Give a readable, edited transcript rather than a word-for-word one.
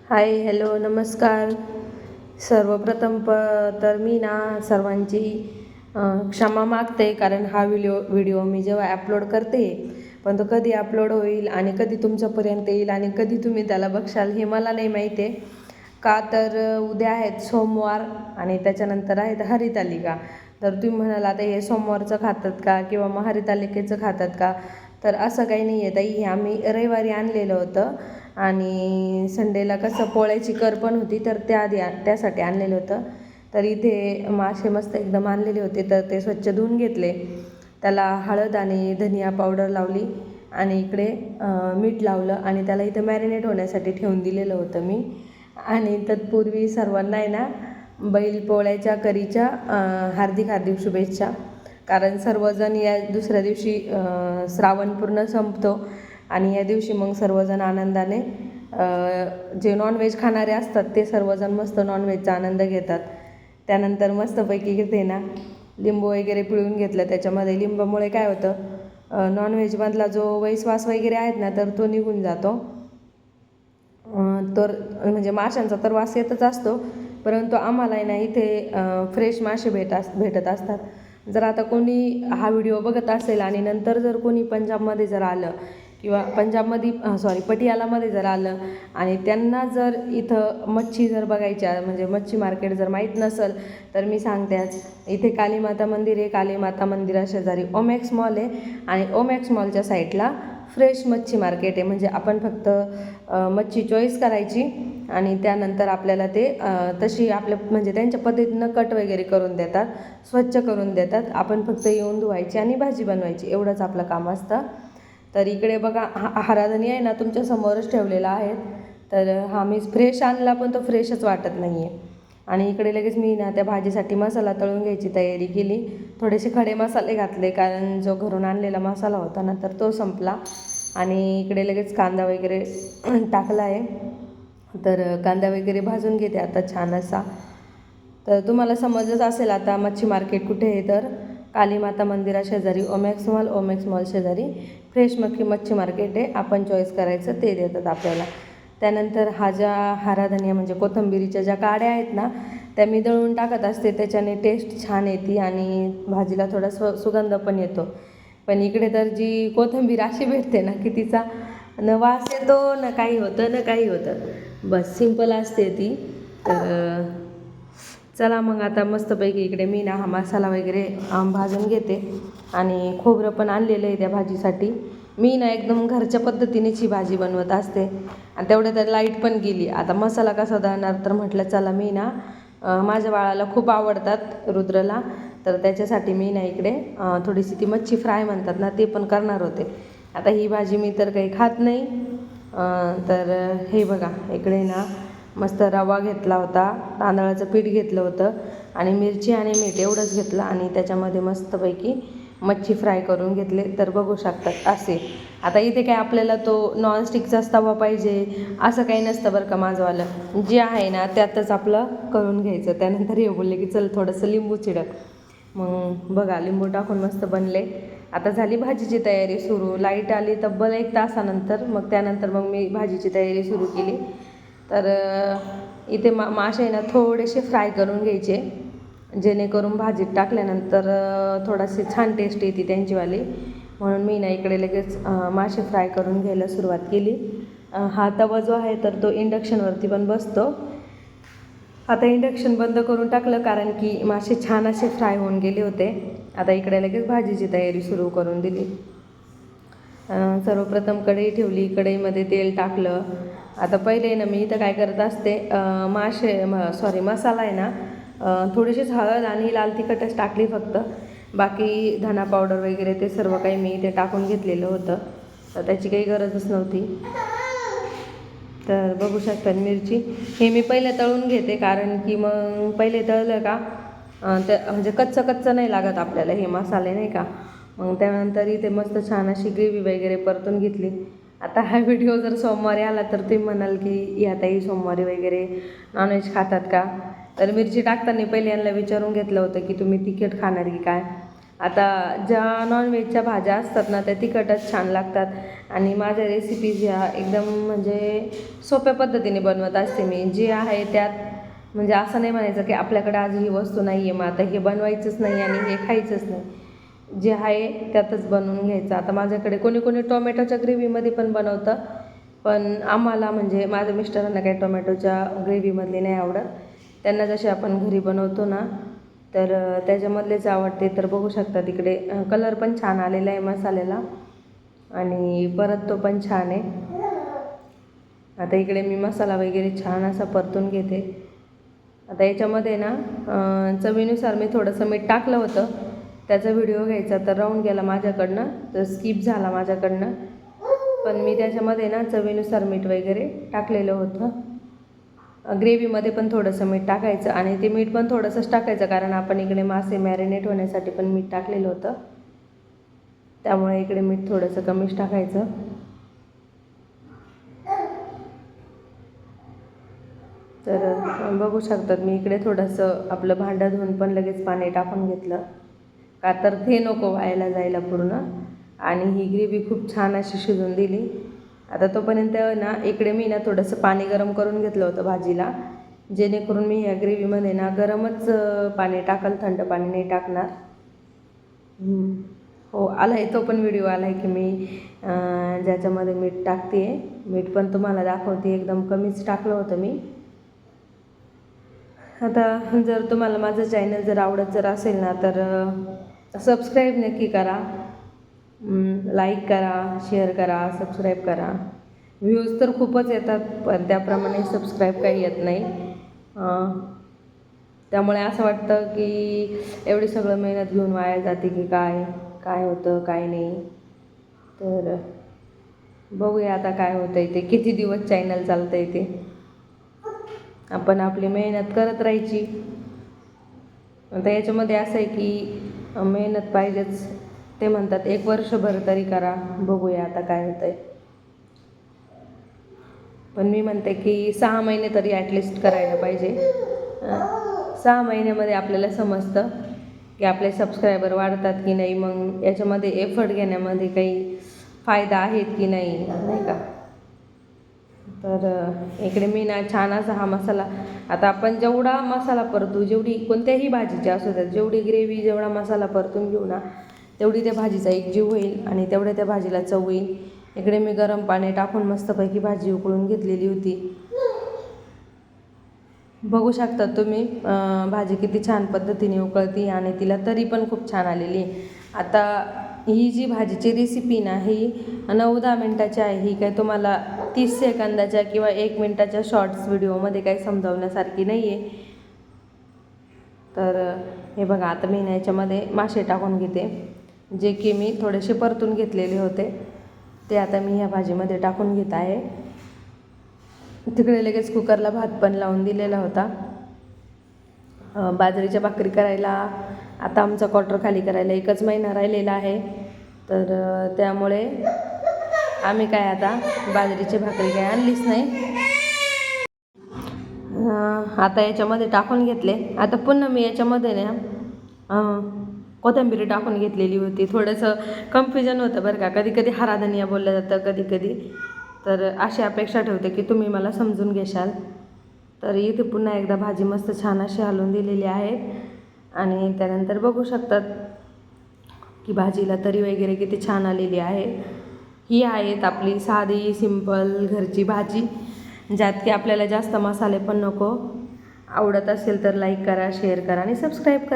हाय, hello, नमस्कार. सर्वप्रथम तर मी ना सर्वांची क्षमा मागते, कारण हा व्हिडिओ मी जेव्हा अपलोड करते, पण तो कधी अपलोड होईल आणि कधी तुमच्यापर्यंत येईल आणि कधी तुम्ही त्याला बघशाल हे मला नाही माहिती आहे. का तर उद्या आहेत सोमवार आणि त्याच्यानंतर आहेत हरितालिका. तर तुम्ही म्हणाल आता हे सोमवारचं खातात का किंवा मग हरितालिकेचं खातात का? तर असं काही नाही आहे ताई. हे आम्ही रविवारी आणलेलं होतं आणि संडेला कसं पोळ्याची कर पण होती, तर त्यासाठी आणलेलं होतं. तर इथे मासे मस्त एकदम आणलेले होते, तर ते स्वच्छ धुवून घेतले. त्याला हळद आणि धनिया पावडर लावली आणि इकडे मीठ लावलं आणि त्याला इथं मॅरिनेट होण्यासाठी ठेवून दिलेलं होतं मी. आणि तत्पूर्वी सर्वांना आहे ना बैलपोळ्याच्या करीच्या हार्दिक हार्दिक शुभेच्छा. कारण सर्वजण या दुसऱ्या दिवशी श्रावण पूर्ण संपतो आणि या दिवशी मग सर्वजण आनंदाने जे नॉनव्हेज खाणारे असतात ते सर्वजण मस्त नॉनव्हेजचा आनंद घेतात. त्यानंतर मस्तपैकी घेते ना लिंबू वगैरे पिळून घेतलं. त्याच्यामध्ये लिंबामुळे काय होतं, नॉनव्हेजमधला जो वैश्वास वगैरे आहेत ना तर तो निघून जातो. तर म्हणजे माशांचा तर वास येतच असतो, परंतु आम्हाला आहे ना इथे फ्रेश मासे भेटत असतात. जर आता कोणी हा व्हिडिओ बघत असेल आणि नंतर जर कोणी पंजाबमध्ये जर आलं किंवा पटियालामध्ये जर आलं आणि त्यांना जर इथं मच्छी जर बघायच्या म्हणजे मच्छी मार्केट जर माहीत नसेल, तर मी सांगतेच, इथे कालीमाता मंदिर आहे. कालीमाता मंदिराशेजारी ओमॅक्स मॉल आहे आणि ओमॅक्स मॉलच्या साईडला फ्रेश मच्छी मार्केट आहे. म्हणजे आपण फक्त मच्छी चॉईस करायची आणि त्यानंतर आपल्याला ते तशी आपल्या म्हणजे त्यांच्या पद्धतीनं कट वगैरे करून देतात, स्वच्छ करून देतात. आपण फक्त येऊन धुवायची आणि भाजी बनवायची, एवढंच आपलं काम असतं. तर इकडे बघा हराधनी आहे ना तुमच्यासमोरच ठेवलेला आहे. तर हा मी फ्रेश आणला पण तो फ्रेशच वाटत नाही आहे. आणि इकडे लगेच मी ना त्या भाजीसाठी मसाला तळून घ्यायची तयारी केली. थोडेसे खडे मसाले घातले, कारण जो घरून आणलेला मसाला होता ना तर तो संपला. आणि इकडे लगेच कांदा वगैरे टाकला आहे. तर कांदा वगैरे भाजून घेते आता छान असा. तर तुम्हाला समजच असेल आता मच्छी मार्केट कुठे आहे, तर कालीमाता मंदिराशेजारी ओमॅक्स मॉल शेजारी फ्रेश मच्छी मार्केट आहे. आपण चॉईस करायचं ते देतात आपल्याला. त्यानंतर हरा धनिया म्हणजे कोथिंबिरीच्या ज्या काड्या आहेत ना त्या मी दळून टाकत असते, त्याच्याने टेस्ट छान येते आणि भाजीला थोडा सुगंध पण येतो. पण इकडे तर जी कोथिंबीर अशी भेटते ना की तिचा न वास येतो न काही होतं, बस सिंपल असते ती. तर चला मग आता मस्तपैकी इकडे मी ना हा मसाला वगैरे भाजून घेते. आणि खोबरं पण आणलेलं आहे त्या भाजीसाठी. मी ना एकदम घरच्या पद्धतीनेच ही भाजी बनवत असते आणि तेवढ्या तर लाईट पण गेली. आता मसाला कसा दळणार, तर म्हटलं चला मी ना माझ्या बाळाला खूप आवडतात रुद्रला, तर त्याच्यासाठी मी ना इकडे थोडीशी ती मच्छी फ्राय म्हणतात ना ते पण करणार होते. आता ही भाजी मी तर काही खात नाही. तर हे बघा इकडे ना मस्त रवा घेतला होता, तांदळाचं पीठ घेतलं होतं आणि मिरची आणि मीठ एवढंच घेतलं आणि त्याच्यामध्ये मस्तपैकी मच्छी फ्राय करून घेतले. तर बघू शकतात असे. आता इथे काय आपल्याला तो नॉनस्टिकचाच तवा पाहिजे असं काही नसतं बरं का. माझंवालं जे आहे ना त्यातच आपलं करून घ्यायचं. त्यानंतर हे बोलले की चल थोडंसं लिंबू चिडक, मग बघा लिंबू टाकून मस्त बनले. आता झाली भाजीची तयारी सुरू. लाईट आली तब्बल 1 तासानंतर, मग त्यानंतर मग मी भाजीची तयारी सुरू केली. तर इथे मासे आहे ना थोडेसे फ्राय करून घ्यायचे, जेणेकरून भाजीत टाकल्यानंतर थोडाशी छान टेस्ट येते त्यांचीवाली. म्हणून मी ना इकडे लगेच मासे फ्राय करून घ्यायला सुरुवात केली. हा तवा जो आहे तर तो इंडक्शनवरती पण बसतो. आता इंडक्शन बंद करून टाकलं, कारण की मासे छान असे फ्राय होऊन गेले होते. आता इकडे लगेच भाजीची तयारी सुरू करून दिली. सर्वप्रथम कढई ठेवली, कढईमध्ये तेल टाकलं. आता पहिले ना मी इथं काय करत असते, मसाला आहे ना थोडीशीच हळद आणि लाल तिखटच टाकली फक्त. बाकी धना पावडर वगैरे ते सर्व काही मी इथे टाकून घेतलेलं होतं, तर त्याची काही गरजच नव्हती. तर बघू शकता मिरची हे मी पहिले तळून घेते, कारण की मग पहिले तळलं का त्या म्हणजे कच्चं नाही लागत आपल्याला हे मसाले नाही का. मग त्यानंतर इथे मस्त छान अशी ग्रेव्ही वगैरे परतून घेतली. आता हा व्हिडिओ जर सोमवारी आला तर तुम्ही म्हणाल की या ताई सोमवारी वगैरे नॉनव्हेज खातात का. तर मिरची टाकताना पहिले यांना विचारून घेतलं होतं की तुम्ही तिखट खाणार की काय. आता ज्या नॉनव्हेजच्या भाज्या असतात ना त्या तिखटच छान लागतात आणि माझ्या रेसिपीज ह्या एकदम म्हणजे सोप्या पद्धतीने बनवत असते मी. जे आहे त्यात म्हणजे असं नाही म्हणायचं की आपल्याकडे आज ही वस्तू नाही आहे मग आता हे बनवायचंच नाही आणि हे खायचंच नाही. जे आहे त्यातच बनवून घ्यायचं. आता माझ्याकडे कोणी कोणी टोमॅटोच्या ग्रेव्हीमध्ये पण बनवतं, पण आम्हाला म्हणजे माझ्या मिस्टरांना काही टोमॅटोच्या ग्रेव्हीमधली नाही आवडत. त्यांना जसे आपण घरी बनवतो ना तर त्याच्यामधलेच आवडते. तर बघू शकता तिकडे कलर पण छान आलेला आहे मसाल्याला आणि परत तो पण छान आहे. आता इकडे मी मसाला वगैरे छान असा परतून घेते. आता याच्यामध्ये ना चवीनुसार मी थोडंसं मीठ टाकलं होतं, त्याचा व्हिडिओ घ्यायचा तर राहून गेला माझ्याकडनं, तर स्किप झाला माझ्याकडनं. पण मी त्याच्यामध्ये ना चवीनुसार मीठ वगैरे टाकलेलं होतं. ग्रेव्हीमध्ये पण थोडंसं मीठ टाकायचं आणि ते मीठ पण थोडंसंच टाकायचं कारण आपण इकडे मासे मॅरिनेट होण्यासाठी पण मीठ टाकलेलं होतं, त्यामुळे इकडे मीठ थोडंसं कमीच टाकायचं. तर बघू शकतात मी इकडे थोडंसं आपलं भांडं धुवून पण लगेच पाणी टाकून घेतलं का तर ते नको व्हायला जायला पूर्ण. आणि ही ग्रेव्ही खूप छान अशी शिजवून दिली. आता तोपर्यंत ना इकडे मी ना थोडंसं पाणी गरम करून घेतलं होतं भाजीला, जेणेकरून मी ह्या ग्रेव्हीमध्ये ना गरमच पाणी टाकल, थंड पाणी नाही टाकणार. हो आला आहे तो पण व्हिडिओ आला आहे की मी ज्याच्यामध्ये मीठ टाकते आहे. मीठ पण तुम्हाला दाखवते, एकदम कमीच टाकलं होतं मी. आता जर तुम्हाला माझं चॅनल जर आवडत जर असेल ना तर सबस्क्राईब नक्की करा, लाईक करा, शेअर करा, सबस्क्राईब करा. व्ह्यूज तर खूपच येतात पण त्याप्रमाणे सबस्क्राईब काही येत नाही. त्यामुळे असं वाटतं की एवढी सगळं मेहनत घेऊन वाया जाते की काय काय होतं काय नाही. तर बघूया आता काय होतं आहे ते, किती दिवस चॅनल चालतं आहे ते. आपण आपली मेहनत करत राहायची. आता याच्यामध्ये असं आहे की मेहनत पाहिजेच. ते म्हणतात 1 वर्षभर तरी करा, बघूया आता काय होतं आहे. पण मी म्हणते की 6 महिने तरी ॲटलिस्ट करायला पाहिजे. 6 महिन्यामध्ये आपल्याला समजतं की आपले सबस्क्रायबर वाढतात की नाही, मग याच्यामध्ये एफर्ट घेण्यामध्ये काही फायदा आहेत की नाही, नाही का. तर इकडे मी ना छान असा हा मसाला, आता आपण जेवढा मसाला परतू, जेवढी कोणत्याही भाजीची असू द्या, जेवढी ग्रेव्ही जेवढा मसाला परतून घेऊ ना तेवढी त्या भाजीचा एक जीव होईल आणि तेवढ्या त्या भाजीला चव येईल. इकडे मी गरम पाणी टाकून मस्तपैकी भाजी उकळून घेतलेली होती. बघू शकता तुम्ही भाजी किती छान पद्धतीने उकळती आणि तिला तरी पण खूप छान आलेली. आता ही जी भाजीची रेसिपी ना ही 9-10 मिनटाची आहे. ही काय तुम्हाला 30 सेकंदाच्या किंवा 1 मिनटाच्या शॉर्ट्स व्हिडिओमध्ये काही समजावण्यासारखी नाही आहे. तर हे बघा आता मी याच्यामध्ये मासे टाकून घेते, जे की मी थोडेसे परतून घेतलेले होते. ते आता मी ह्या भाजीमध्ये टाकून घेत आहे. तिकडे लगेच कुकरला भात पण लावून दिलेला होता. बाजरीच्या भाकरी करायला आता आमचा क्वार्टर खाली करायला 1च महिना राहिलेला आहे. तर त्यामुळे आम्ही काय आता बाजरीची भाकरी काय आणलीच नाही. आता याच्यामध्ये टाकून घेतले. आता पुन्हा मी याच्यामध्ये ना कोथिंबीर टाकून घेतलेली होती. थोडंसं कन्फ्युजन होतं बरं का, कधी कधी हरा धनिया बोललं जातं कधी कधी. तर अशी अपेक्षा ठेवते की तुम्ही मला समजून घेशाल. तर इथे पुन्हा एकदा भाजी मस्त छान अशी हलवून दिलेली आहे आणि त्यानंतर बघू शकतात की भाजीला तरी वगैरे किती छान आलेली आहे. ही आहेत आपली साधी सिंपल घरची भाजी, ज्यात की आपल्याला जास्त मसाले पण नको. आवडत असेल तर लाईक करा, शेअर करा आणि सबस्क्राईब करा.